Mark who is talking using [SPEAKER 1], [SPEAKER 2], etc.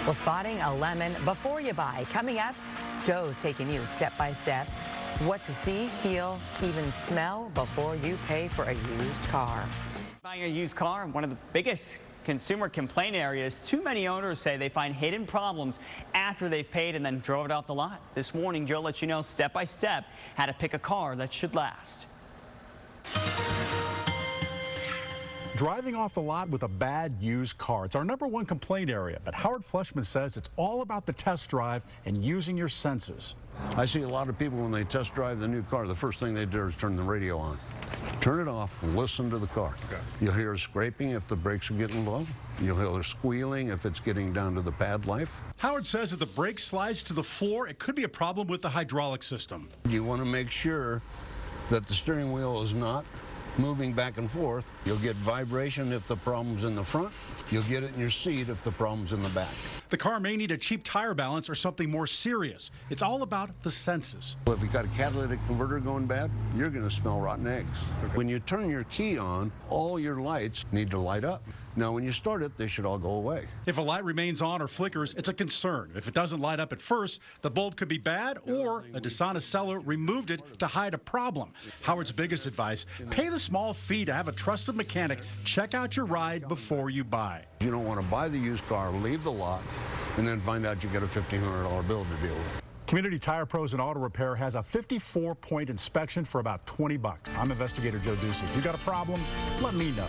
[SPEAKER 1] Well, spotting a lemon before you buy. Coming up, Joe's taking you step by step. What to see, feel, even smell before you pay for a used car.
[SPEAKER 2] Buying a used car, one of the biggest consumer complaint areas. Too many owners say they find hidden problems after they've paid and then drove it off the lot. This morning, Joe lets you know step by step how to pick a car that should last.
[SPEAKER 3] Driving off the lot with a bad used car. It's our #1 complaint area, but Howard Fleischmann says it's all about the test drive and using your senses.
[SPEAKER 4] I see a lot of people when they test drive the new car, the first thing they do is turn the radio on. Turn it off and listen to the car. Okay. You'll hear scraping if the brakes are getting low. You'll hear squealing if it's getting down to the pad life.
[SPEAKER 3] Howard says if the brake slides to the floor, it could be a problem with the hydraulic system.
[SPEAKER 4] You want to make sure that the steering wheel is not moving back and forth. You'll get vibration if the problem's in the front. You'll get it in your seat if the problem's in the back.
[SPEAKER 3] The car may need a cheap tire balance or something more serious. It's all about the senses.
[SPEAKER 4] Well, if you got a catalytic converter going bad, you're going to smell rotten eggs. Okay. When you turn your key on, all your lights need to light up. Now, when you start it, they should all go away.
[SPEAKER 3] If a light remains on or flickers, it's a concern. If it doesn't light up at first, the bulb could be bad or a dishonest seller removed it to hide a problem. Howard's biggest advice, pay the small fee to have a trusted mechanic check out your ride before you buy.
[SPEAKER 4] You don't want to buy the used car, leave the lot, and then find out you got a $1,500 bill to deal with.
[SPEAKER 3] Community Tire Pros and Auto Repair has a 54-point inspection for about $20. I'm investigator Joe Ducey. If you got a problem, let me know.